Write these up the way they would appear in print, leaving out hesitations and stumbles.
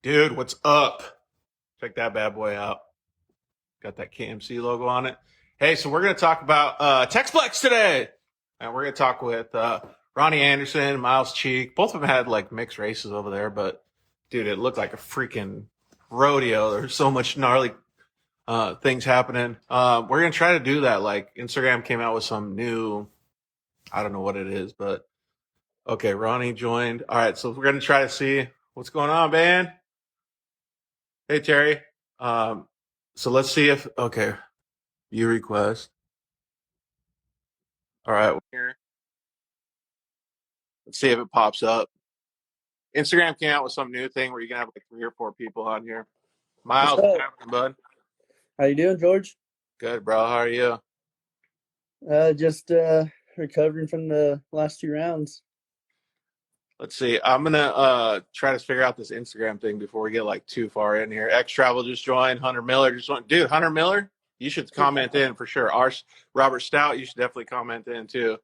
Dude, what's up? Check that bad boy out. Got that KMC logo on it. Hey, so we're going to talk about Texplex today. And we're going to talk with Ronnie Anderson, Myles Cheek. Both of them had like mixed races over there, but dude, it looked like a freaking rodeo. There's so much gnarly things happening. We're going to try to do that. Like Instagram came out with some new, I don't know what it is, but okay, Ronnie joined. All right, so we're going to try to see what's going on, man. Hey, Terry. Um, so let's see if, okay, view request. All right, here. Let's see if it pops up. Instagram came out with some new thing where you can have like 3 or 4 people on here. What's Myles, what's up? happening, bud? How you doing, George? Good, bro. How are you? Just recovering from the last 2 rounds. Let's see. I'm gonna try to figure out this Instagram thing before we get like too far in here. X Travel just joined. Hunter Miller just joined. Dude, Hunter Miller, you should comment in for sure. Robert Stout, you should definitely comment in too.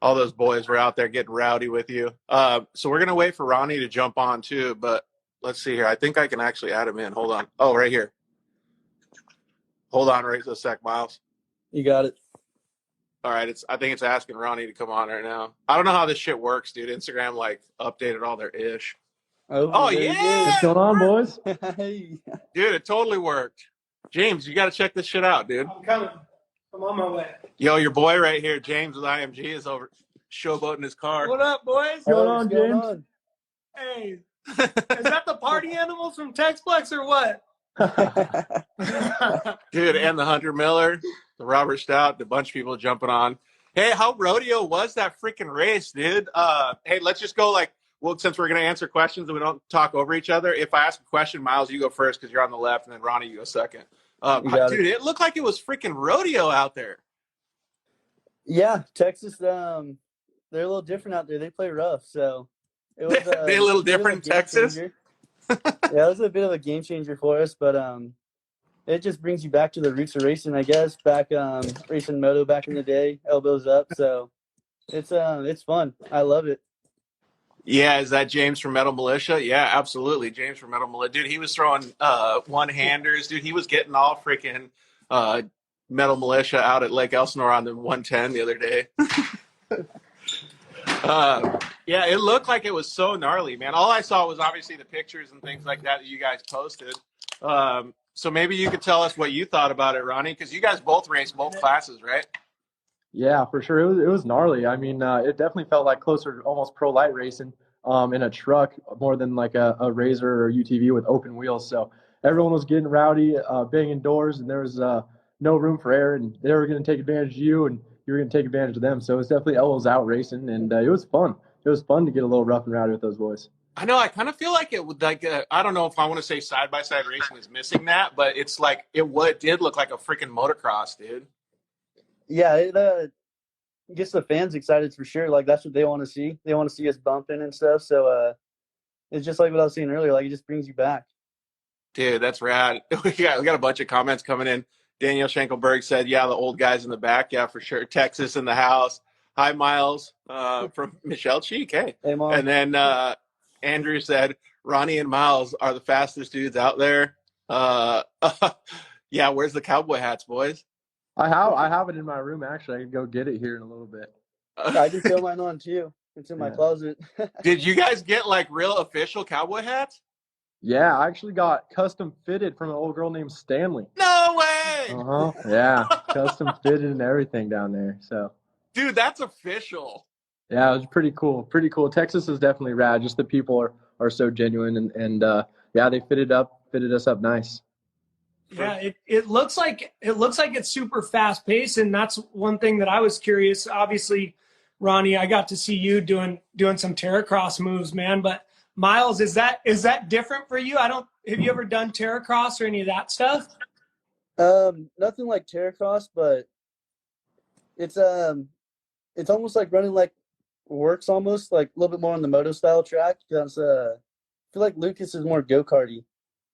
All those boys were out there getting rowdy with you. So we're gonna wait for Ronnie to jump on too, but let's see here. I think I can actually add him in. Hold on. Oh, right here. Hold on right a sec, Myles. You got it. All right, I think it's asking Ronnie to come on right now. I don't know how this shit works, dude. Instagram like updated all their ish. Oh there yeah, What's going on, boys? Hey. dude, it totally worked. James, you got to check this shit out, dude. I'm coming. I'm on my way. Yo, your boy right here, James with IMG, is over showboating his car. What up, boys? What's going What's on, going James? on? Hey, is that the party animals from Texplex or what? Dude, and the Hunter Miller, the Robert Stout, a bunch of people jumping on. Hey, how rodeo was that freaking race, dude? Hey, let's just go like, well, since we're going to answer questions and we don't talk over each other, if I ask a question, Myles, you go first because you're on the left, and then Ronnie, you go second. Dude, it looked like it was freaking rodeo out there. Yeah, Texas. They're a little different out there. They play rough, so it was They a little different in Texas. Yeah, it was a bit of a game changer for us, but it just brings you back to the roots of racing, I guess. Back racing moto back in the day, elbows up. So it's fun. I love it. Yeah, is that James from Metal Militia? Yeah, absolutely. James from Metal Militia. Dude, he was throwing one-handers. Dude, he was getting all freaking Metal Militia out at Lake Elsinore on the 110 the other day. Yeah, it looked like it was so gnarly, man. All I saw was obviously the pictures and things like that you guys posted. So maybe you could tell us what you thought about it, Ronnie, because you guys both raced both classes, right? Yeah, for sure. It was gnarly. I mean, it definitely felt like closer to almost pro light racing in a truck more than like a Razor or UTV with open wheels. So everyone was getting rowdy, banging doors, and there was no room for error, and they were going to take advantage of you, and you were going to take advantage of them. So it was definitely elbows out racing, and it was fun. It was fun to get a little rough and rowdy with those boys. I know. I kind of feel like it would like I don't know if I want to say side by side racing is missing that, but it's like it did look like a freaking motocross, dude. Yeah, it gets the fans excited for sure. Like that's what they want to see. They want to see us bumping and stuff. So it's just like what I was saying earlier. Like it just brings you back. Dude, that's rad. We got a bunch of comments coming in. Daniel Schenkelberg said, "Yeah, the old guys in the back. Yeah, for sure. Texas in the house. Hi, Myles from Michelle Cheek. Hey, Hey, Mom. and then Andrew said, Ronnie and Myles are the fastest dudes out there. Yeah, where's the cowboy hats, boys? I have it in my room, actually. I can go get it here in a little bit. I just throw mine on too. It's in my closet. Did you guys get like real official cowboy hats? Yeah, I actually got custom fitted from an old girl named Stanley. No way! Uh-huh. Yeah, custom fitted and everything down there. So, dude, that's official. yeah, it was pretty cool. Pretty cool. Texas is definitely rad. Just the people are so genuine, and yeah, they fitted us up nice. Yeah, it looks like it's super fast paced, and that's one thing that I was curious. Obviously, Ronnie, I got to see you doing some Terracross moves, man. But Myles, is that different for you? Have you ever done Terracross or any of that stuff? Nothing like Terracross, but it's almost like running like works, almost like a little bit more on the moto style track. Because I feel like Lucas is more go-karty.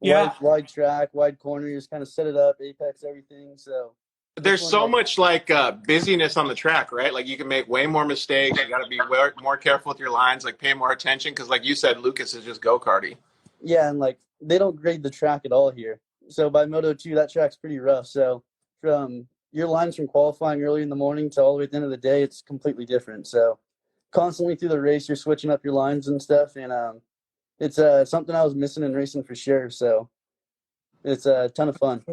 Yeah, wide track, wide corner. You just kind of set it up, apex, everything. So there's so much like busyness on the track, right? Like you can make way more mistakes. You got to be more careful with your lines, like pay more attention because, like you said, Lucas is just go-karty. Yeah, and like they don't grade the track at all here. So by Moto 2, that track's pretty rough. So from your lines from qualifying early in the morning to all the way at the end of the day, it's completely different. So constantly through the race, you're switching up your lines and stuff, and it's something I was missing in racing for sure. So it's a ton of fun.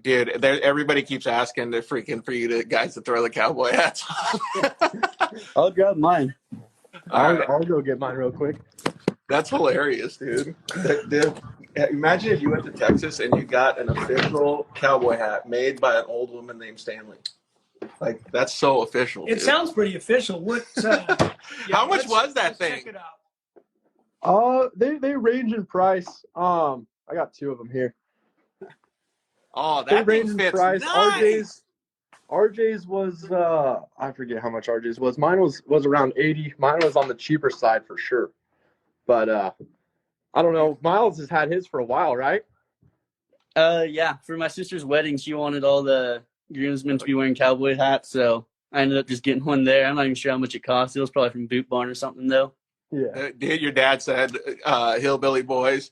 Dude, everybody keeps asking for you guys to throw the cowboy hats on. I'll grab mine. I'll go get mine real quick. That's hilarious, dude. Imagine if you went to Texas and you got an official cowboy hat made by an old woman named Stanley. Like, that's so official. It dude. sounds pretty official. What? How much was that thing? Check it out. They range in price. I got 2 of them here. Oh, They that thing range in fits price. nice. RJ's was I forget how much RJ's was. Mine was around 80. Mine was on the cheaper side for sure. But I don't know. Myles has had his for a while, right? Yeah, for my sister's wedding, she wanted all the groomsmen to be wearing cowboy hats, so I ended up just getting one there. I'm not even sure how much it cost. It was probably from Boot Barn or something, though. Yeah. Dude, your dad said hillbilly boys.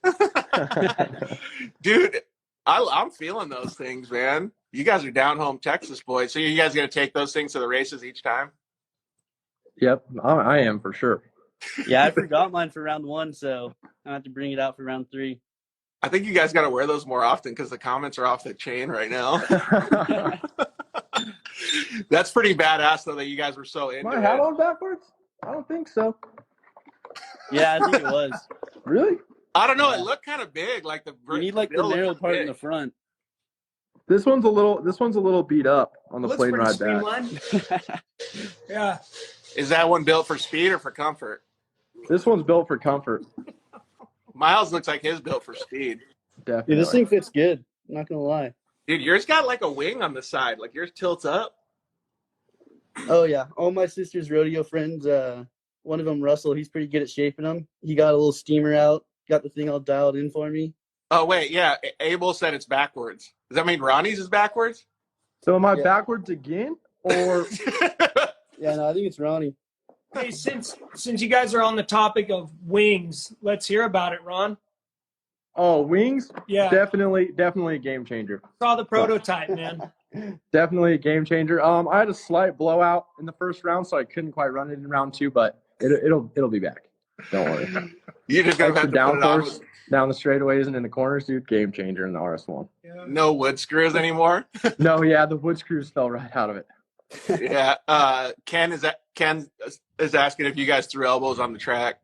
Dude, I'm feeling those things, man. You guys are down home Texas boys. So you guys going to take those things to the races each time? Yep, I am for sure. Yeah, I forgot mine for round 1, so I have to bring it out for round 3. I think you guys got to wear those more often because the comments are off the chain right now. That's pretty badass, though, that you guys were so into My it. hat on backwards? I don't think so. Yeah, I think it was. Really? I don't know. Yeah. It looked kind of big. Like You need like the narrow part in the front. This one's a little beat up on the Looks plane pretty ride back. streamlined. Yeah. Is that one built for speed or for comfort? This one's built for comfort. Myles looks like his built for speed. Definitely. Dude, this thing fits good. I'm not gonna lie. Dude, yours got like a wing on the side. Like yours tilts up. Oh yeah, all my sister's rodeo friends. One of them, Russell, he's pretty good at shaping them. He got a little steamer out, got the thing all dialed in for me. Oh, wait. Yeah. Abel said it's backwards. Does that mean Ronnie's is backwards? So am I Yeah. backwards again? Or Yeah, no, I think it's Ronnie. Hey, since you guys are on the topic of wings, let's hear about it, Ron. oh, wings? Yeah. Definitely a game changer. Saw the prototype, man. Definitely a game changer. I had a slight blowout in the first round, so I couldn't quite run it in round 2, but it'll be back. Don't worry. You just got to Extra put it on downforce down the straightaways and in the corners, dude. Game changer in the RS1. Yeah. no wood screws anymore. No, yeah, the wood screws fell right out of it. Yeah. Ken is asking if you guys threw elbows on the track.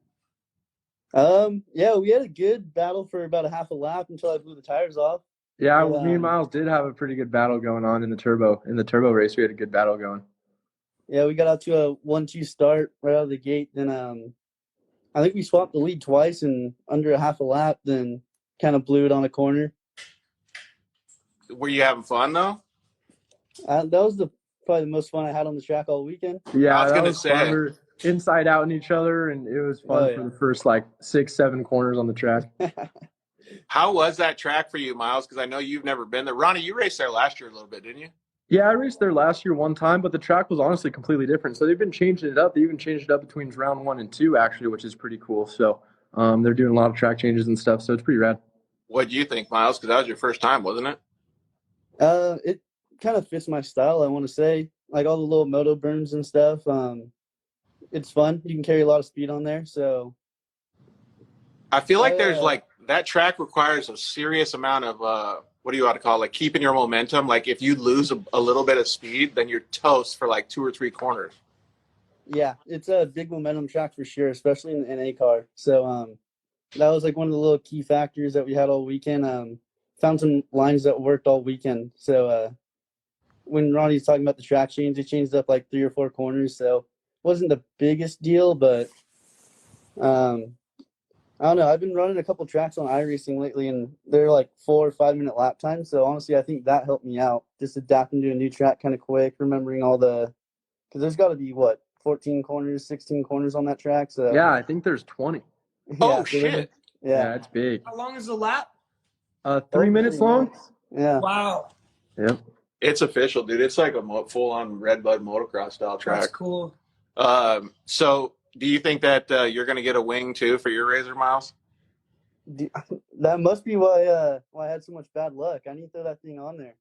Yeah, we had a good battle for about a half a lap until I blew the tires off. Yeah, But, me and Myles did have a pretty good battle going on in the turbo. In the turbo race, we had a good battle going. Yeah, we got out to a 1-2 start right out of the gate. Then I think we swapped the lead twice in under a half a lap. Then kind of blew it on a corner. Were you having fun, though? That was probably the most fun I had on the track all weekend. Yeah, I was that gonna was say. fun. We were inside out in each other, and it was fun Oh, yeah. for the first like 6-7 corners on the track. How was that track for you, Myles? Because I know you've never been there. Ronnie, you raced there last year a little bit, didn't you? Yeah, I raced there last year one time, but the track was honestly completely different. So they've been changing it up. They even changed it up between round 1 and 2, actually, which is pretty cool. So they're doing a lot of track changes and stuff. So it's pretty rad. What do you think, Myles? Because that was your first time, wasn't it? It kind of fits my style, I want to say. Like all the little moto burns and stuff. It's fun. You can carry a lot of speed on there. So I feel like there's like that track requires a serious amount of what do you want to call it? Like keeping your momentum. Like if you lose a little bit of speed, then you're toast for like 2 or 3 corners. yeah, it's a big momentum track for sure, especially in the NA car. So that was like one of the little key factors that we had all weekend. Found some lines that worked all weekend. So when Ronnie's talking about the track change, they changed up like 3 or 4 corners. So it wasn't the biggest deal, but I don't know. I've been running a couple tracks on iRacing lately, and they're like 4 or 5 minute lap times. So honestly, I think that helped me out. Just adapting to a new track kind of quick, remembering all the – because there's got to be, 14 corners, 16 corners on that track. So Yeah, I think there's 20. Oh, so shit. Yeah, it's big. How long is the lap? 3 minutes long? Yeah. Wow. Yep. It's official, dude. It's like a full-on red bud motocross style track. That's cool. So do you think that you're going to get a wing too for your Razor, Myles? That must be why I had so much bad luck. I need to throw that thing on there.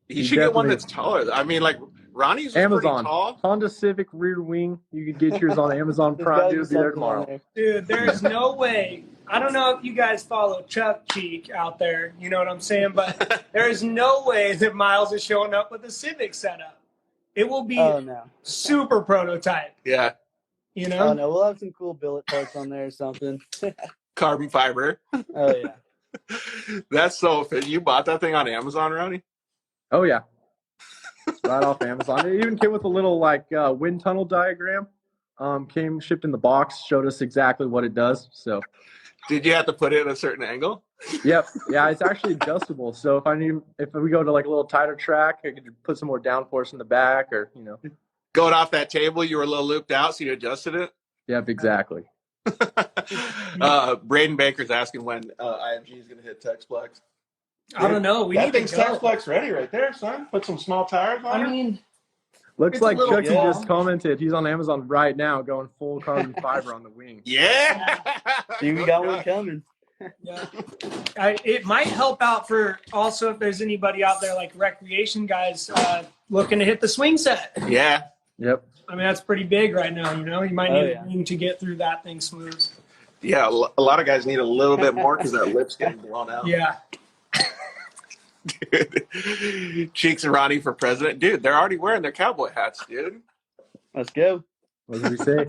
You You should get one definitely that's taller. I mean, like Ronnie's was pretty Amazon tall. Honda Civic rear wing. You could get yours on Amazon There's Prime. got to Dude, be it'll be there something on tomorrow. there. Dude, there's no way. I don't know if you guys follow Chuck Cheek out there. You know what I'm saying? But there is no way that Myles is showing up with a Civic setup. It will be Oh no. super prototype. Yeah, You Oh know? no. We'll have some cool billet parts on there or something. carbon fiber. Oh yeah. That's so fit. You bought that thing on Amazon, Ronnie? Oh yeah, right off Amazon. It even came with a little like wind tunnel diagram. Came shipped in the box. Showed us exactly what it does. So Did you have to put it at a certain angle? yep, yeah, it's actually adjustable. So if we go to like a little tighter track, I could put some more downforce in the back, or Going off that table, you were a little looped out, so you adjusted it. Yep, exactly. Braden Baker's asking when IMG is going to hit Texplex. I don't know. We That need thing's to go. Texplex ready right there, son. Put some small tires on I it. mean, Looks It's a like little Chucky tall. just commented. He's on Amazon right now, going full carbon fiber on the wing. Yeah. See, we got one coming. yeah. It might help out for also if there's anybody out there like recreation guys looking to hit the swing set. Yeah. Yep. I mean, that's pretty big right now. You might Oh, need yeah. a wing to get through that thing smooth. Yeah. A lot of guys need a little bit more because their lip's getting blown out. Yeah. Dude. Cheeks and Ronnie for president. Dude, they're already wearing their cowboy hats, dude. Let's go. What did we say?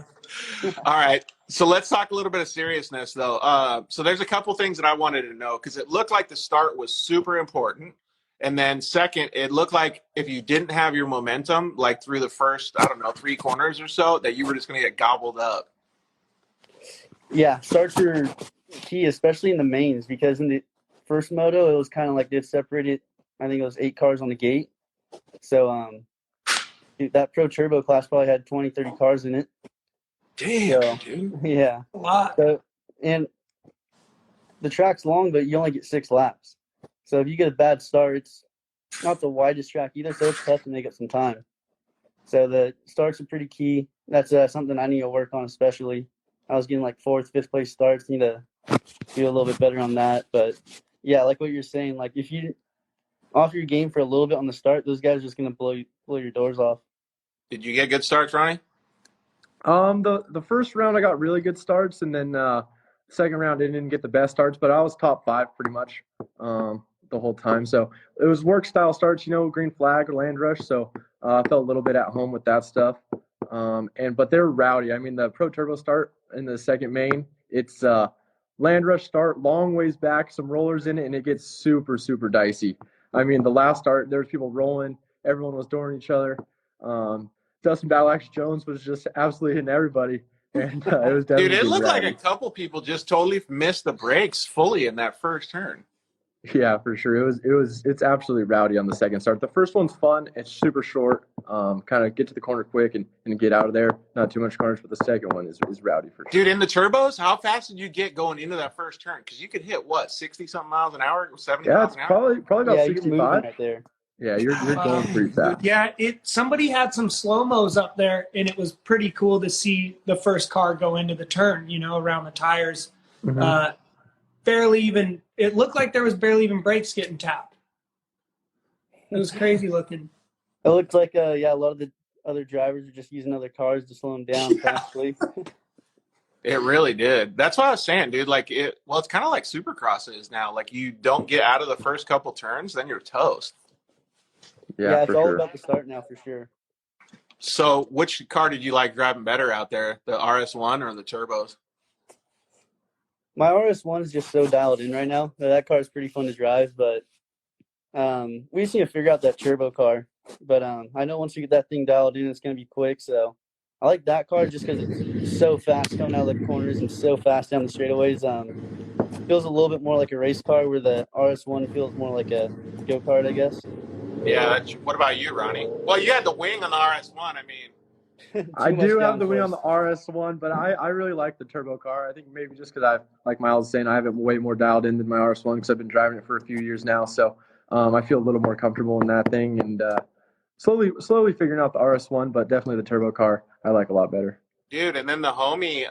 All right. So let's talk a little bit of seriousness, though. So there's a couple things that I wanted to know because it looked like the start was super important. And then second, it looked like if you didn't have your momentum, like through the first, 3 corners or so, that you were just going to get gobbled up. Yeah, starts are key, especially in the mains, because in the first moto it was kind of like they separated. I think it was 8 cars on the gate. So that Pro Turbo class probably had 20, 30 cars in it. Damn, So, dude. yeah. A lot. So, and the track's long, but you only get 6 laps. So if you get a bad start, it's not the widest track either, so it's tough to make up some time. So the starts are pretty key. That's something I need to work on, especially. I was getting like 4th, 5th place starts. Need to do a little bit better on that. But yeah, like what you're saying, like if you off your game for a little bit on the start, those guys are just gonna blow your doors off. Did you get good starts, Ronnie? The first round I got really good starts, and then second round I didn't get the best starts, but I was top 5 pretty much the whole time. So it was work style starts, green flag or land rush. So I felt a little bit at home with that stuff. But they're rowdy. I mean, the Pro Turbo start in the second main, it's land rush start, long ways back, some rollers in it, and it gets super, super dicey. I mean, the last start, there was people rolling. Everyone was dooring each other. Dustin Battle Axe Jones was just absolutely hitting everybody. And it was definitely Dude, it looked rowdy. like a couple people just totally missed the brakes fully in that first turn. Yeah, for sure. It's absolutely rowdy on the second start. The first one's fun. It's super short. Kind of get to the corner quick and get out of there. Not too much corners, but the second one is rowdy for sure. Dude, in the turbos, how fast did you get going into that first turn? Because you could hit, 60-something miles an hour, 70 Yeah, miles it's an hour? probably about Yeah, you're moving 65. right there. Yeah, you're going pretty fast. Yeah, somebody had some slow-mos up there, and it was pretty cool to see the first car go into the turn, around the tires. Mhm. It looked like there was barely even brakes getting tapped. It was crazy looking. It looked like a lot of the other drivers are just using other cars to slow them down practically. It really did. That's what I was saying, dude. It's kind of like Supercross is now. Like, you don't get out of the first couple turns, then you're toast. Yeah, It's for all sure. about the start now for sure. So, which car did you like driving better out there, the RS1 or the turbos? My RS1 is just so dialed in right now. That car is pretty fun to drive, but we just need to figure out that turbo car. But I know once we get that thing dialed in, it's going to be quick. So I like that car just because it's so fast coming out of the corners and so fast down the straightaways. Feels a little bit more like a race car, where the RS1 feels more like a go-kart, I guess. Yeah. What about you, Ronnie? Well, you had the wing on the RS1. I mean, I Too much do have the wing on the downforce. RS1, but I really like the turbo car. I think maybe just because like Myles was saying, I have it way more dialed in than my RS1 because I've been driving it for a few years now. So I feel a little more comfortable in that thing, and slowly figuring out the RS1, but definitely the turbo car I like a lot better. dude, and then the homie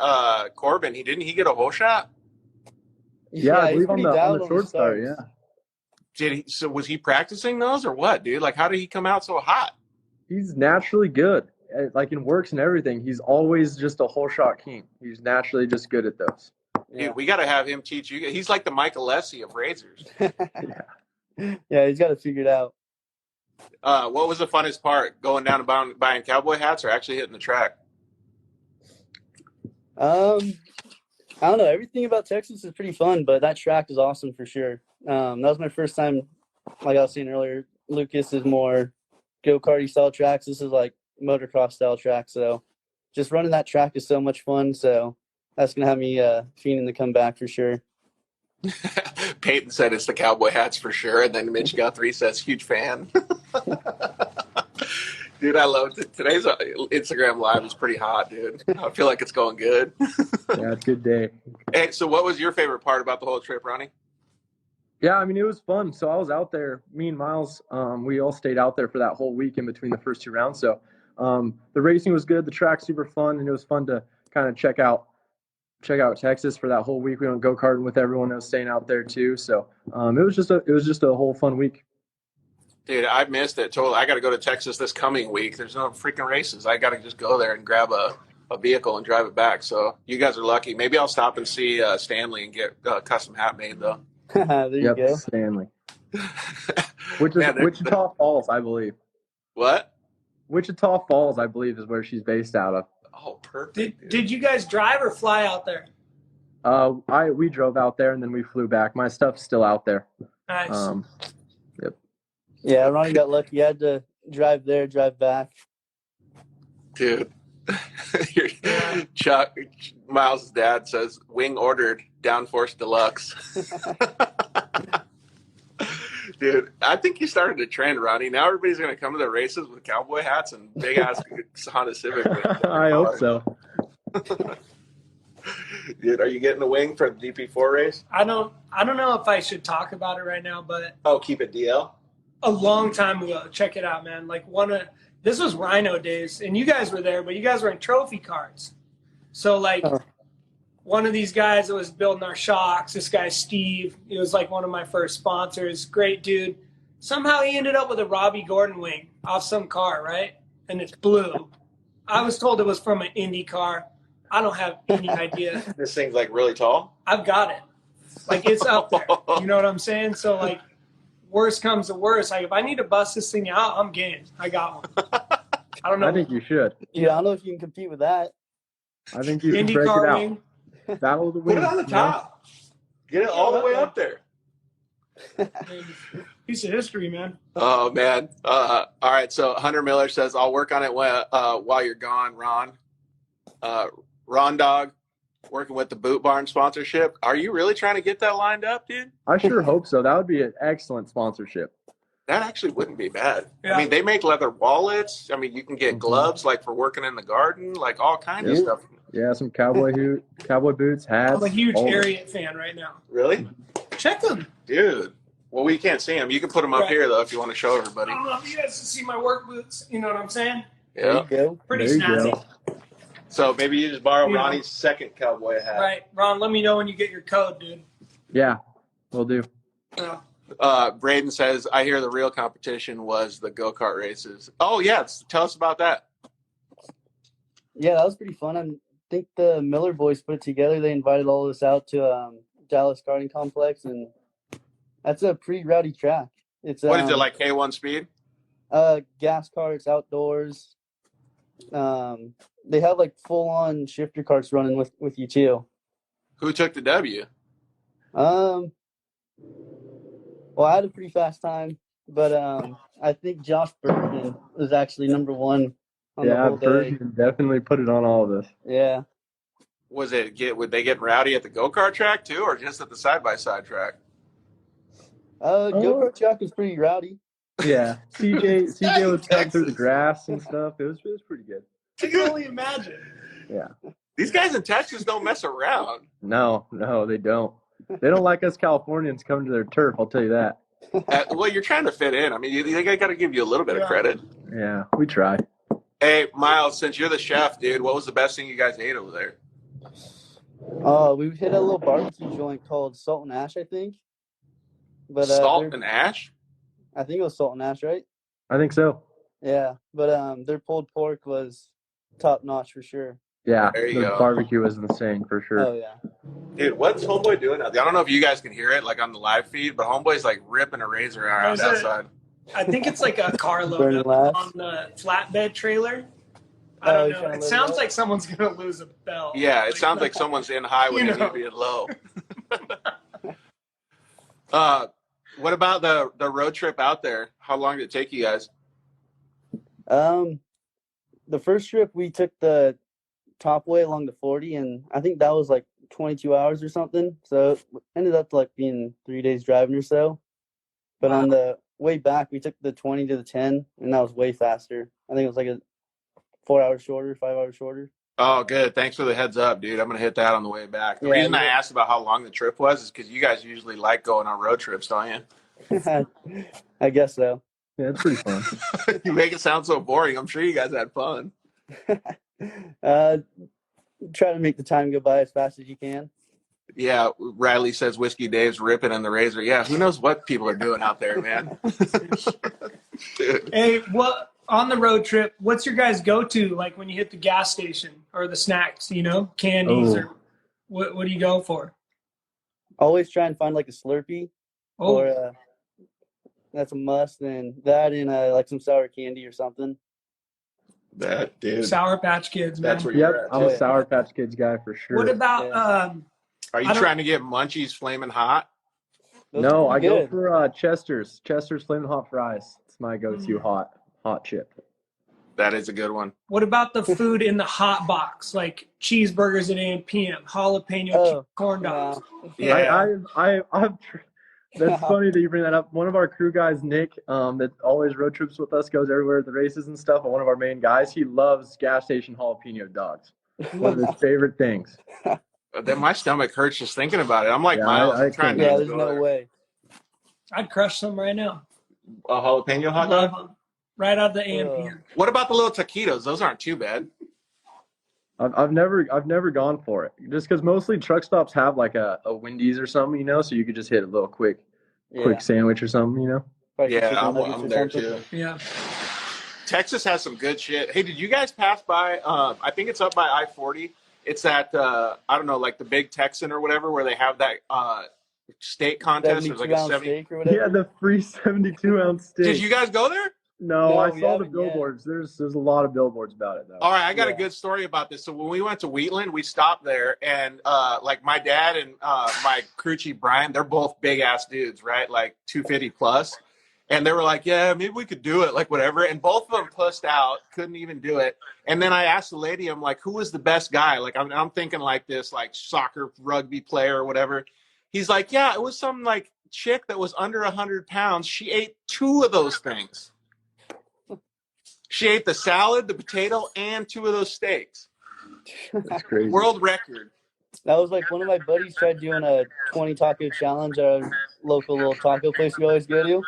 Corbin, he get a whole shot? Yeah, I he's believe on pretty the down on short start. starts. Yeah, So was he practicing those or what, dude? Like, how did he come out so hot? he's naturally good. Like in works and everything, he's always just a whole shot king. He's naturally just good at those. Yeah. Dude, we got to have him teach you. He's like the Michael Lessie of razors. Yeah, he's got it figured out. What was the funnest part? Going down and buying cowboy hats or actually hitting the track? I don't know. Everything about Texas is pretty fun, but that track is awesome for sure. That was my first time, like I was saying earlier. Lucas is more go-karty style tracks. This is like motocross style track. So just running that track is so much fun. So that's gonna have me fiending to come back for sure. Peyton said it's the cowboy hats for sure, and then Mitch Guthrie says huge fan. Dude, I loved it. Today's Instagram live is pretty hot, dude. I feel like it's going good. Yeah, it's a good day. Hey, so what was your favorite part about the whole trip, Ronnie? Yeah, I mean, it was fun. So I was out there, me and Myles, we all stayed out there for that whole week in between the first 2 rounds. So the racing was good, the track's super fun, and it was fun to kind of check out Texas for that whole week. We went go-karting with everyone that was staying out there too. So it was just a whole fun week. Dude, I missed it totally. I got to go to Texas this coming week. There's no freaking races. I got to just go there and grab a vehicle and drive it back. So you guys are lucky. Maybe I'll stop and see Stanley and get a custom hat made, though. There you go. Stanley. Wichita Falls, I believe. What? Wichita Falls, I believe, is where she's based out of. Oh, perfect. Did you guys drive or fly out there? We drove out there and then we flew back. My stuff's still out there. Nice. Yep. Yeah, Ronnie got lucky. He had to drive there, drive back. Dude. Chuck, Myles' dad says, wing ordered, downforce deluxe. Dude, I think you started a trend, Ronnie. Now everybody's going to come to the races with cowboy hats and big-ass Honda Civic. I hope so. Dude, are you getting a wing for the DP4 race? I don't know if I should talk about it right now, but Oh, keep it DL? a long time ago, check it out, man. Like this was Rhino days, and you guys were there, but you guys were in trophy cards. So like one of these guys that was building our shocks, this guy Steve, he was like one of my first sponsors, great dude. Somehow he ended up with a Robbie Gordon wing off some car, right? And it's blue. I was told it was from an Indy car. I don't have any idea. This thing's like really tall? I've got it. Like it's up there. You know what I'm saying? So like worst comes to worst. Like if I need to bust this thing out, I'm game. I got one. I don't know. I think you should. Yeah, I don't know if you can compete with that. I think you should Indy break it car out. wing. Battle of the Put Wings. it on the top. Get it all the way up there. Piece of history, man. Oh, man. All right, so Hunter Miller says, I'll work on it while you're gone, Ron. Ron Dog, working with the Boot Barn sponsorship. Are you really trying to get that lined up, dude? I sure hope so. That would be an excellent sponsorship. That actually wouldn't be bad. Yeah. I mean, they make leather wallets. I mean, you can get gloves like for working in the garden, like all kinds of stuff. Yeah, some cowboy boots, hats. I'm a huge all of it. Ariat fan right now. Really? Check them. Dude. Well, we can't see them. You can put them up Right. here, though, if you want to show everybody. I don't know if you guys can see my work boots. You know what I'm saying? There Yeah. you go. Pretty There you snazzy. go. So maybe you just borrow Yeah. Ronnie's second cowboy hat. Right. Ron, let me know when you get your code, dude. Yeah, we'll do. Braden says, I hear the real competition was the go-kart races. Oh, yeah. Tell us about that. Yeah, that was pretty fun. I think the Miller boys put it together. They invited all of us out to Dallas Garden Complex, and that's a pretty rowdy track. It's What is it, like K1 speed? gas carts outdoors. They have like full-on shifter carts running with you too. Who took the W? Well, I had a pretty fast time, but I think Josh Bergman was actually number one on the Yeah, whole day. Persian definitely put it on all of us. Yeah. Would they get rowdy at the go-kart track, too, or just at the side-by-side track? Go-kart track was pretty rowdy. Yeah, CJ was cutting through the grass and stuff. It was pretty good. I can only imagine. Yeah. These guys in Texas don't mess around. No, they don't. They don't like us Californians coming to their turf. I'll tell you that. Well, you're trying to fit in. I mean, they got to give you a little bit of credit. Yeah, we try. Hey, Myles, since you're the chef, dude, what was the best thing you guys ate over there? We hit a little barbecue joint called Salt and Ash, I think. But Salt and ash. I think it was Salt and Ash, right? I think so. Yeah, but their pulled pork was top notch for sure. Yeah, There you the go. barbecue was insane for sure. Oh yeah. Dude, what's Homeboy doing out there? I don't know if you guys can hear it like on the live feed, but Homeboy's like ripping a razor around outside. I think it's like a carload Burning up laughs. on the flatbed trailer. I don't he's know. trying to It load sounds up? like someone's gonna lose a belt. Yeah, it sounds like someone's in high when You they know. need to be in low. What about the road trip out there? How long did it take you guys? The first trip we took the top way along the 40, and I think that was like 22 hours or something. So it ended up like being 3 days driving or so. But Wow. on the way back, we took the 20 to the 10, and that was way faster. I think it was like a 4 hours shorter, 5 hours shorter. Oh, good. Thanks for the heads up, dude. I'm gonna hit that on the way back. The Yeah, reason I yeah. asked about how long the trip was is because you guys usually like going on road trips, don't you? I guess so. Yeah, it's pretty fun. You make it sound so boring. I'm sure you guys had fun. Try to make the time go by as fast as you can. Yeah, Riley says Whiskey Dave's ripping in the razor. Yeah, who knows what people are doing out there, man? Dude. Hey, what on the road trip? What's your guys' go-to? Like when you hit the gas station or the snacks, candies, Oh. or what do you go for? Always try and find like a Slurpee, Oh, or that's a must. And that and like some sour candy or something. That dude. Sour Patch Kids, man. That's where you're Yep, at. I'm Oh, a yeah. Sour Patch Kids guy for sure. What about Are you I don't- trying to get Munchies flaming hot? Those No, are I go good. for Chester's Flamin' Hot Fries. It's my go-to hot chip. That is a good one. what about the food in the hot box, like cheeseburgers at 8 p.m., jalapeno corn dogs? Yeah. That's funny that you bring that up. One of our crew guys, Nick, that always road trips with us, goes everywhere at the races and stuff. And one of our main guys, he loves gas station jalapeno dogs. One of his favorite things. Then my stomach hurts just thinking about it. I'm like Yeah, Myles. I I'm trying couldn't- not Yeah, to there's go no there. way. I'd crush some right now. A jalapeno hot Love dog? them. Right out of the AMP. What about the little taquitos? Those aren't too bad. I've never gone for it, just because mostly truck stops have like a Wendy's or something, so you could just hit a little quick sandwich or something, Probably some Yeah, chicken I'm nuggets or there something. too. Yeah. Texas has some good shit. Hey, did you guys pass by? I think it's up by I-40. It's at I don't know, like the Big Texan or whatever, where they have that steak contest. There's like a 72-ounce 70. steak or whatever. Yeah, the free 72-ounce steak. Did you guys go there? No, No, I we saw the haven't yet. billboards. There's a lot of billboards about it though. All right, I got a Yeah. good story about this. So when we went to Wheatland, we stopped there, and like my dad and my crew chief Brian, they're both big ass dudes, right? Like 250 plus, and they were like, "Yeah, maybe we could do it, like whatever." And both of them pussed out, couldn't even do it. And then I asked the lady, I'm like, "Who was the best guy?" Like I'm thinking like this, like soccer, rugby player or whatever. He's like, "Yeah, it was some like chick that was under 100 pounds. She ate 2 of those things." She ate the salad, the potato, and 2 of those steaks. That's crazy. World record. That was like one of my buddies tried doing a 20 taco challenge at our local little taco place we always go to.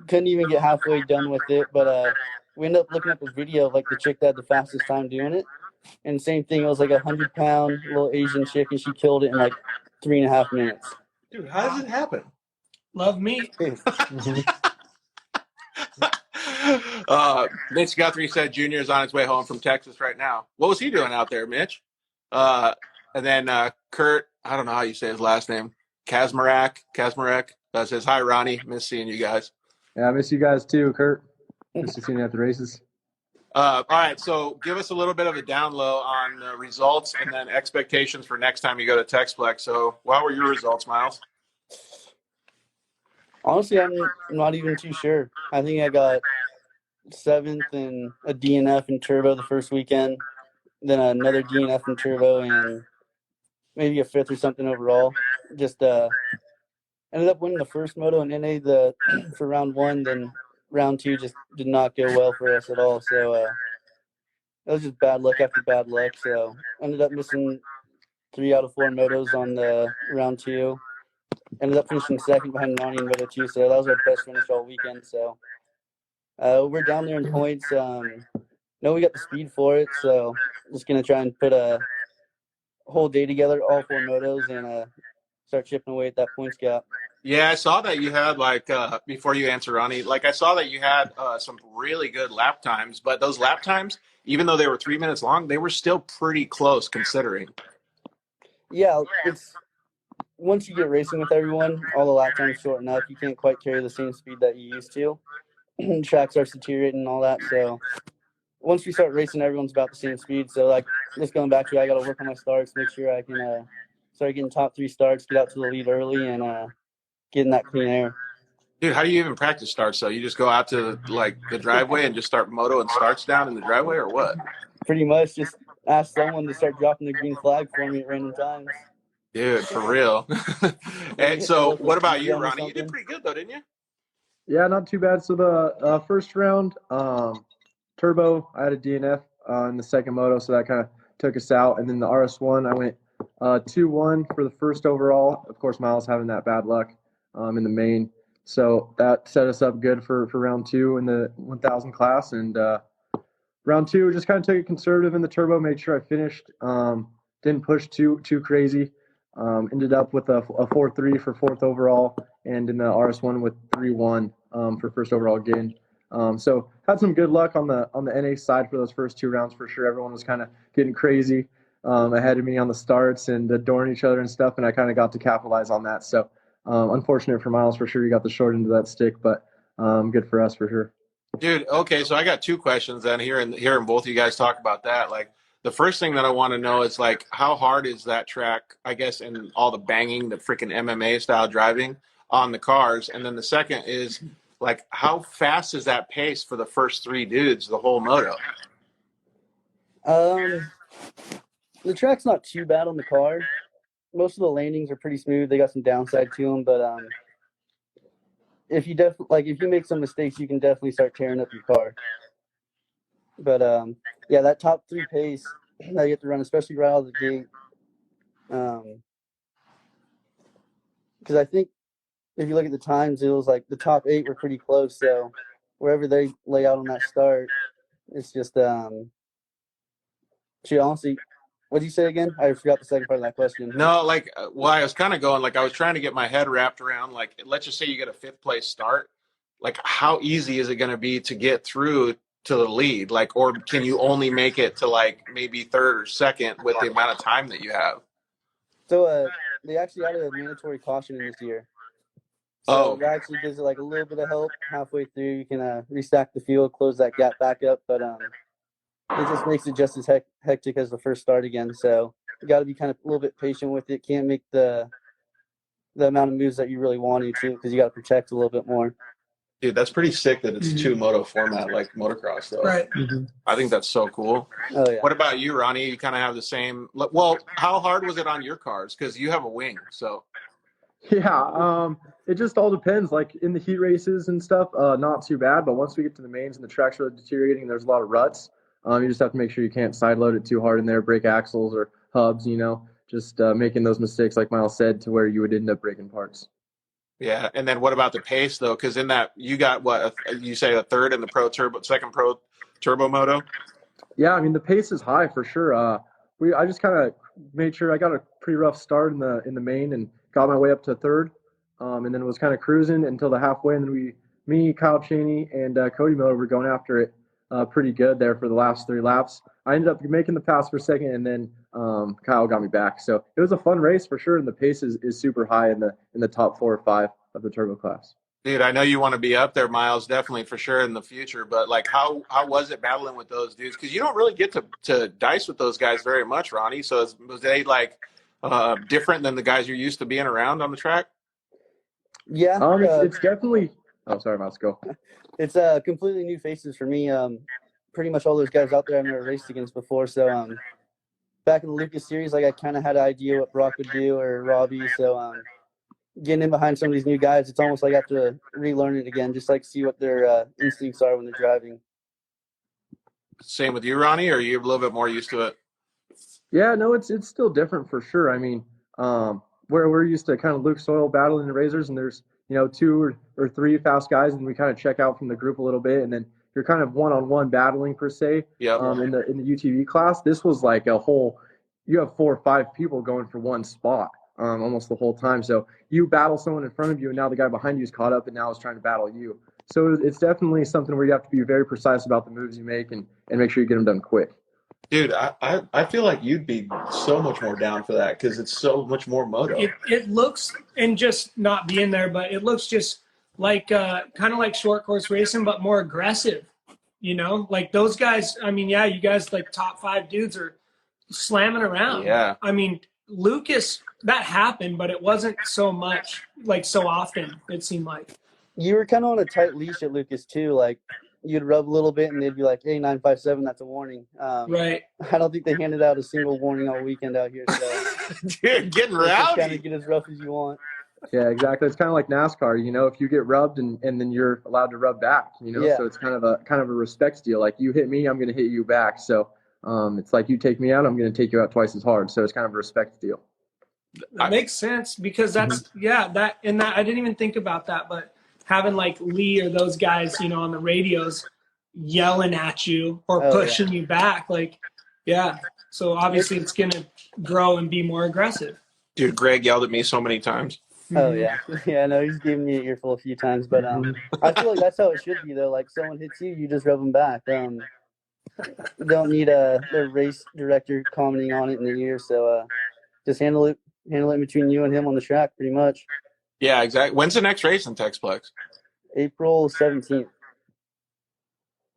Couldn't even get halfway done with it, but we ended up looking up a video of like the chick that had the fastest time doing it. And same thing, it was like a 100-pound little Asian chick, and she killed it in like 3.5 minutes. Dude, how does it happen? Love meat. Mitch Guthrie said Junior is on his way home from Texas right now. What was he doing out there, Mitch? And then Kurt, I don't know how you say his last name, Kazmarek says, "Hi, Ronnie. Miss seeing you guys." Yeah, I miss you guys too, Kurt. Miss seeing you at the races. All right, so give us a little bit of a down low on results and then expectations for next time you go to Texplex. So what were your results, Myles? Honestly, I'm not even too sure. I think I got 7th in a DNF in Turbo the first weekend, then another DNF in Turbo, and maybe a 5th or something overall. Just ended up winning the first moto in NA for round 1, then round 2 just did not go well for us at all. So it was just bad luck after bad luck. So ended up missing 3 out of 4 motos on the round 2. Ended up finishing 2nd behind Ronnie in Moto 2, so that was our best finish all weekend. So we're down there in points. No, we got the speed for it, so just gonna try and put a whole day together, all 4 motos, and start chipping away at that points gap. Yeah, I saw that you had before you answer Ronnie, I saw that you had some really good lap times, but those lap times, even though they were 3 minutes long, they were still pretty close considering. Yeah, it's once you get racing with everyone, all the lap times shorten up. You can't quite carry the same speed that you used to. Track starts deteriorating and all that. So once we start racing, everyone's about the same speed. So like just going back to it, I got to work on my starts, make sure I can start getting top 3 starts, get out to the lead early, and get in that clean air. Dude, how do you even practice starts? So you just go out to the driveway and just start moto and starts down in the driveway, or what? Pretty much just ask someone to start dropping the green flag for me at random times. Dude, for real. And so what about you, Ronnie? You did pretty good though, didn't you? Yeah, not too bad. So the first round, turbo, I had a DNF in the second moto, so that kind of took us out. And then the RS1, I went 2-1 for the first overall. Of course, Myles having that bad luck in the main. So that set us up good for round 2 in the 1000 class. And round 2, just kind of took it conservative in the turbo, made sure I finished. Didn't push too crazy. Ended up with a 4-3 for fourth overall, and in the RS1 with 3-1 for first overall again. So had some good luck on the NA side for those first 2 rounds for sure. Everyone was kind of getting crazy ahead of me on the starts and adoring each other and stuff, and I kind of got to capitalize on that. So unfortunate for Myles for sure, he got the short end of that stick, but good for us for sure. Dude, okay, so I got 2 questions then hearing both of you guys talk about that. The first thing that I want to know is how hard is that track, I guess, and all the banging, the freaking MMA style driving on the cars? And then the second is how fast is that pace for the first 3 dudes, the whole moto? The track's not too bad on the car. Most of the landings are pretty smooth. They got some downside to them, but if you make some mistakes, you can definitely start tearing up your car. But yeah, that top 3 pace that you have to run, especially right out of the gate, because I think if you look at the times, it was the top 8 were pretty close. So wherever they lay out on that start, it's just honestly, what did you say again? I forgot the second part of that question. No, I was kind of going, I was trying to get my head wrapped around, let's just say you get a 5th place start. How easy is it going to be to get through to the lead? Or can you only make it to maybe 3rd or 2nd with the amount of time that you have? So they actually added a mandatory caution in this year. So that actually gives it a little bit of help halfway through. You can restack the field, close that gap back up, but it just makes it just as hectic as the first start again. So you got to be kind of a little bit patient with it. Can't make the amount of moves that you really want to because you got to protect a little bit more. Dude, that's pretty sick that it's 2 moto format like motocross, though. Right. I think that's so cool. Oh, yeah. What about you, Ronnie? You kind of have the same. Well, how hard was it on your cars? Because you have a wing, so. Yeah, it just all depends. In the heat races and stuff, not too bad. But once we get to the mains and the track's really deteriorating, and there's a lot of ruts. You just have to make sure you can't side load it too hard in there, break axles or hubs. Just making those mistakes, like Myles said, to where you would end up breaking parts. Yeah, and then what about the pace though? Because in that you got you say a 3rd in the second pro turbo moto. Yeah, I mean the pace is high for sure. I just kind of made sure I got a pretty rough start in the main and got my way up to 3rd, and then was kind of cruising until the halfway, and then me, Kyle Cheney, and Cody Miller were going after it pretty good there for the last 3 laps. I ended up making the pass for 2nd, and then Kyle got me back. So it was a fun race for sure, and the pace is super high in the top 4 or 5 of the turbo class. Dude, I know you want to be up there, Myles, definitely for sure in the future. But how was it battling with those dudes? Because you don't really get to dice with those guys very much, Ronnie. So was they different than the guys you're used to being around on the track? Yeah, it's definitely. Oh, sorry, Myles, go. It's completely new faces for me. Pretty much all those guys out there I've never raced against before. So back in the Lucas series, I kind of had an idea what Brock would do or Robbie. So getting in behind some of these new guys, it's almost like I have to relearn it again, just see what their instincts are when they're driving. Same with you, Ronnie, or are you a little bit more used to it? Yeah, no, it's still different for sure. I mean, where we're used to kind of Luke Soil battling the razors, and there's 2 or 3 fast guys, and we kind of check out from the group a little bit, and then you're kind of one-on-one battling per se. Yep. In the UTV class, this was a whole you have 4 or 5 people going for one spot almost the whole time. So you battle someone in front of you, and now the guy behind you is caught up and now is trying to battle you. So it's definitely something where you have to be very precise about the moves you make and make sure you get them done quick. Dude, I feel like you'd be so much more down for that because it's so much more moto. It looks, and just not being there, but it looks just like kind of like short course racing, but more aggressive. You know, like those guys. I mean, yeah, you guys like top 5 dudes are slamming around. Yeah. I mean, Lucas, that happened, but it wasn't so much, like so often. It seemed like You were kind of on a tight leash at Lucas too. Like you'd rub a little bit, and they'd be like, "Hey, 957, that's a warning." right. I don't think they handed out a single warning all weekend out here. So Dude, getting it's just kind rowdy. of get as rough as you want. Yeah, exactly. It's kind of like NASCAR. You know, if you get rubbed and then you're allowed to rub back. You know, Yeah. so it's kind of a respect deal. Like you hit me, I'm going to hit you back. So it's like you take me out, I'm going to take you out twice as hard. So it's kind of a respect deal. That makes sense because that's that I didn't even think about that, but having like Lee or those guys, you know, on the radios yelling at you or pushing you back, like, yeah. So obviously it's gonna grow and be more aggressive. Dude, Greg yelled at me so many times. Oh yeah, yeah. No, he's given me an earful a few times, but I feel like that's how it should be though. Like someone hits you, you just rub them back. Don't need the race director commenting on it in the ear. So just handle it between you and him on the track, pretty much. Yeah, exactly. When's the next race in Texplex? April 17th.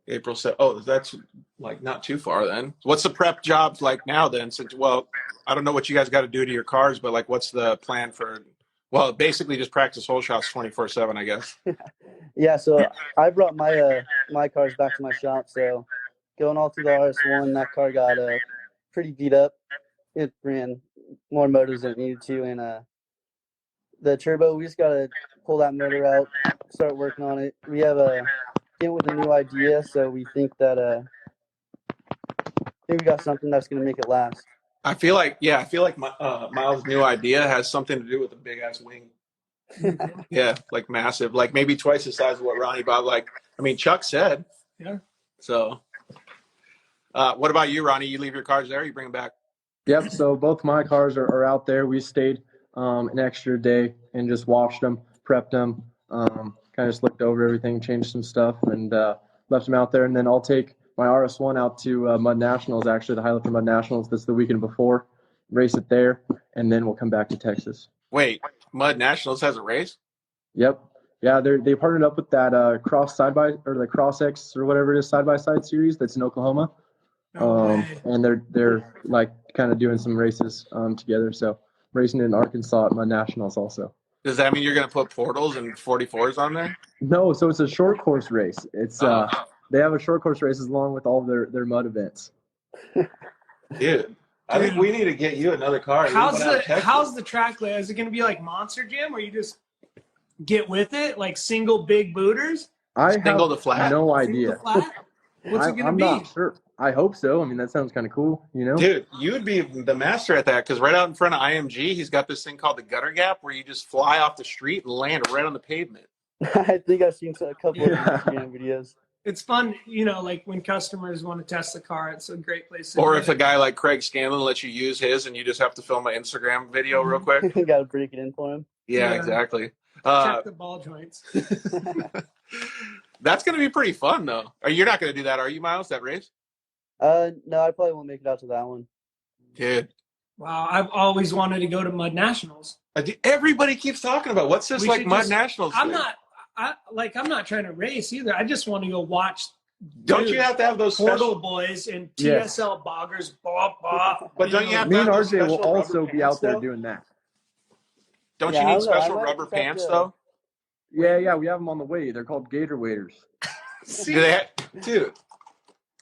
April 7th. Oh, that's like not too far then. What's the prep jobs like now then? Since, well, I don't know what you guys got to do to your cars, but like what's the plan for, well, basically just practice hole shots 24/7, I guess. Yeah, so I brought my my cars back to my shop. So going all through the RS1, that car got pretty beat up. It ran more motors than it needed to, and the turbo, we just got to pull that motor out, start working on it. We have came with a new idea, so we think that we got something that's going to make it last. I feel like Myles' new idea has something to do with a big ass wing. Yeah, like massive, like maybe twice the size of what Ronnie bought. Like, I mean, Chuck said. Yeah. So, what about you, Ronnie? You leave your cars there, or you bring them back? Yep. So both my cars are out there. We stayed an extra day and just washed them, prepped them, kind of just looked over everything, changed some stuff, and left them out there. And then I'll take my RS1 out to Mud Nationals, actually, the Highlifter Mud Nationals. That's the weekend before. Race it there, and then we'll come back to Texas. Wait, Mud Nationals has a race? Yep. Yeah, they partnered up with that Cross Side by or the Cross X or whatever it is side by side series that's in Oklahoma. And they're like kind of doing some races together. So racing in Arkansas at Mud Nationals also. Does that mean you're going to put portals and 44s on there? No, so it's a short course race. It's they have a short course races along with all their mud events. Dude, I think we need to get you another car. How's the track lay? Is it going to be like Monster Jam where you just get with it, like single big booters? I Single have to flat? no idea. What's it going to I'm be? not sure. I hope so. I mean, that sounds kind of cool, you know? Dude, you would be the master at that because right out in front of IMG, he's got this thing called the gutter gap where you just fly off the street and land right on the pavement. I think I've seen a couple of Instagram videos. It's fun, you know, like when customers want to test the car, it's a great place to Or do if it. a guy like Craig Scanlon lets you use his and you just have to film an Instagram video real quick. Got to break it in for him. Yeah, Yeah. exactly. Check the ball joints. That's going to be pretty fun, though. You're not going to do that, are you, Myles, that race? No, I probably won't make it out to that one. Dude. Wow, I've always wanted to go to Mud Nationals. Everybody keeps talking about what's this We like should Mud just- Nationals I'm thing? I'm not trying to race either. I just want to go watch. Don't dude, you have to have those Portal special? Boys and Yes. TSL boggers? Blah, blah, But don't you have Me to and have those RJ will special also rubber be out pants, there though? doing that. Don't Yeah, you I need don't know. I special might rubber just have pants, to- though? Yeah, we have them on the way. They're called Gator Waders. Do they dude.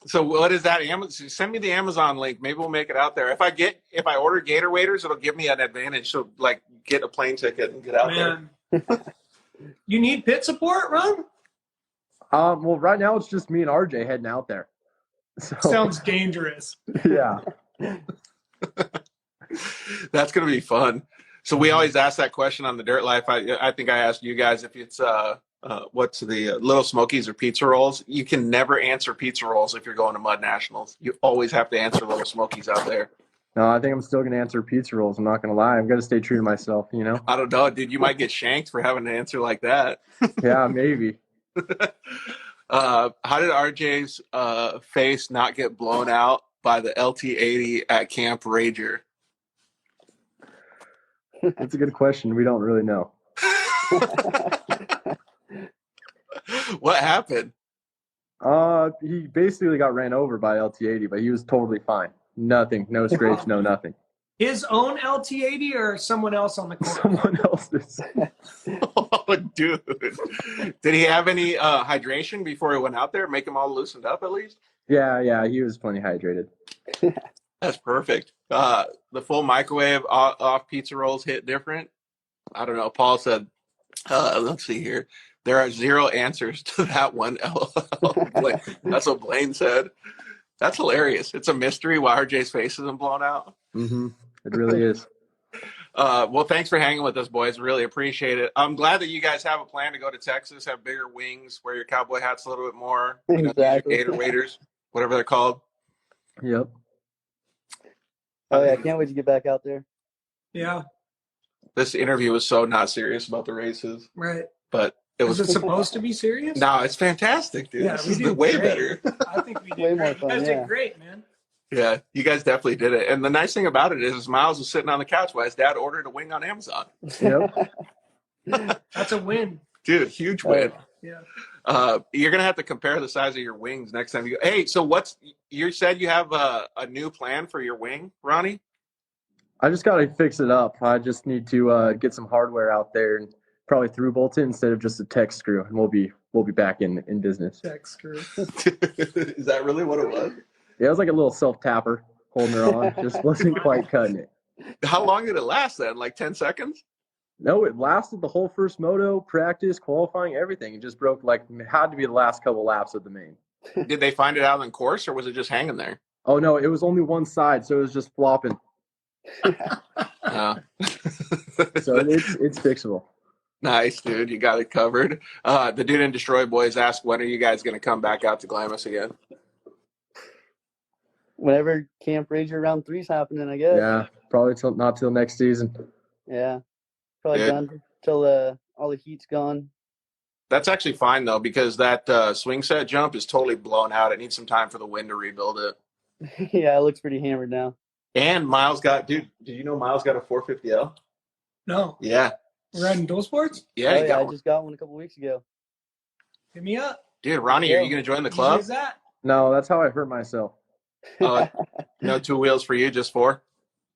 So what is that? Send me the Amazon link. Maybe we'll make it out there. If I order Gator Waders, it'll give me an advantage. So like get a plane ticket and get out there. Man. You need pit support, Ron? Well, right now it's just me and RJ heading out there. So, Sounds dangerous. yeah. That's gonna be fun. So we always ask that question on the Dirt Life. I think I asked you guys if it's what's the Little Smokies or pizza rolls. You can never answer pizza rolls if you're going to Mud Nationals. You always have to answer Little Smokies out there. No, I think I'm still gonna answer pizza rolls. I'm not gonna lie. I'm gonna stay true to myself. You know? I don't know, dude. You might get shanked for having an answer like that. Yeah, maybe. How did RJ's face not get blown out by the LT80 at Camp Rager? That's a good question. We don't really know. What happened? He basically got ran over by LT80, but he was totally fine. Nothing, no scrapes, no nothing. His own LT80 or someone else on the court? Someone else's. Oh, dude. Did he have any hydration before he went out there? Make him all loosened up at least? Yeah, he was plenty hydrated. That's perfect. The full microwave off pizza rolls hit different. I don't know. Paul said, let's see here. There are 0 answers to that one. LOL. That's what Blaine said. That's hilarious. It's a mystery why RJ's face isn't blown out. Mm-hmm. It really is. Well, thanks for hanging with us, boys. Really appreciate it. I'm glad that you guys have a plan to go to Texas, have bigger wings, wear your cowboy hats a little bit more. Exactly. Use your gator waders, whatever they're called. Yep. Oh yeah, I can't wait to get back out there. Yeah, This interview was so not serious about the races, right. but it Was was. it supposed to be serious? No, it's fantastic, dude. Yeah, This we is did way great. better. I think we did Way great. more You fun, guys yeah. did great, man. Yeah, you guys definitely did it. And the nice thing about it is Myles was sitting on the couch while his dad ordered a wing on Amazon. Yep. That's a win. Dude, huge win. Yeah. You're gonna have to compare the size of your wings next time you go. Hey, so you said you have a new plan for your wing, Ronnie? I just gotta fix it up. I just need to get some hardware out there and probably through bolt it instead of just a tech screw, and we'll be back in business. Tech screw. Is that really what it was? Yeah, it was like a little self tapper holding her on. Just wasn't quite cutting it. How long did it last then? Like 10 seconds? No, it lasted the whole first moto, practice, qualifying, everything. It just broke had to be the last couple laps of the main. Did they find it out on course or was it just hanging there? Oh no, it was only one side, so it was just flopping. Uh, So it's fixable. Nice, dude. You got it covered. The Dude and Destroy boys asked, when are you guys going to come back out to Glamis again? Whenever Camp Rager round 3's happening, I guess. Yeah, probably not till next season. Yeah. Probably Yeah. done till all the heat's gone. That's actually fine, though, because that swing set jump is totally blown out. It needs some time for the wind to rebuild it. Yeah, it looks pretty hammered now. And Myles did you know Myles got a 450L? No. Yeah. We're riding dual sports? Yeah, Oh, you yeah, got I one. just got one a couple weeks ago. Hit me up. Dude, Ronnie, are you going to join the Did you club? use that? No, that's how I hurt myself. No 2 wheels for you, just 4?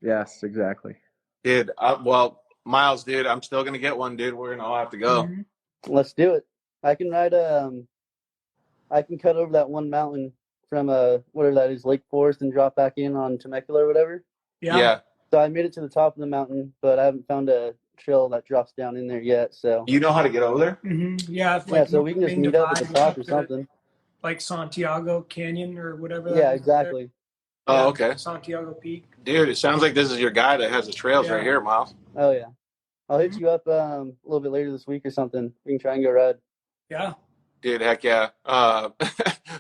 Yes, exactly. Dude, well, Myles, dude, I'm still going to get one, dude. We're going to all have to go. Mhm. Let's do it. I can ride I can cut over that one mountain from whatever that is, Lake Forest, and drop back in on Temecula or whatever. Yeah. So I made it to the top of the mountain, but I haven't found a trail that drops down in there yet. So You know how to get over there? Mhm. Yeah. if, yeah, so we can just main meet up at the divide, top or to, something. Like Santiago Canyon or whatever. that Yeah, is up there. exactly. Oh, okay. Santiago Peak. Dude, it sounds like this is your guy that has the trails Yeah. right here, Myles. Oh yeah, I'll hit you up a little bit later this week or something. We can try and go ride. Yeah. Dude, heck yeah.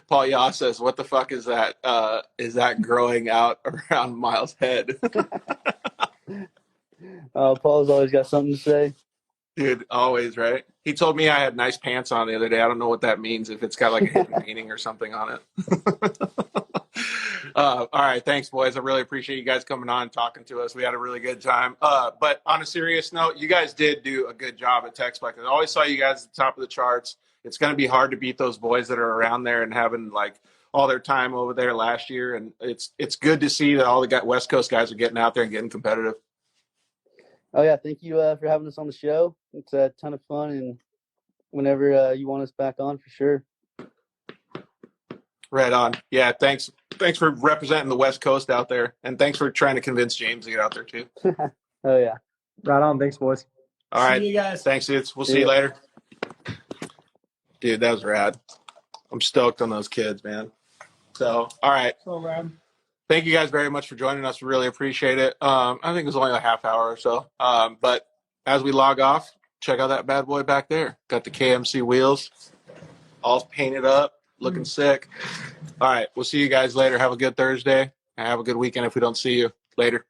Paul Yaw says, what the fuck is that? Is that growing out around Myles' head? Paul's always got something to say. Dude, always, right? He told me I had nice pants on the other day. I don't know what that means, if it's got like a hidden meaning or something on it. All right, thanks, boys. I really appreciate you guys coming on and talking to us. We had a really good time. But on a serious note, you guys did do a good job at Texplex. I always saw you guys at the top of the charts. It's going to be hard to beat those boys that are around there and having like all their time over there last year. And it's good to see that all the West Coast guys are getting out there and getting competitive. Oh yeah, thank you for having us on the show. It's a ton of fun, and whenever you want us back on, for sure. Right on. Yeah, thanks for representing the West Coast out there, and thanks for trying to convince James to get out there too. Oh yeah. Right on. Thanks, boys. All right. See you guys. Thanks, dudes. We'll see you later. Dude, that was rad. I'm stoked on those kids, man. So, all right. So, Rob. Thank you guys very much for joining us. We really appreciate it. I think it was only a half hour or so. But as we log off, check out that bad boy back there. Got the KMC wheels all painted up, looking sick. All right. We'll see you guys later. Have a good Thursday and have a good weekend if we don't see you. Later.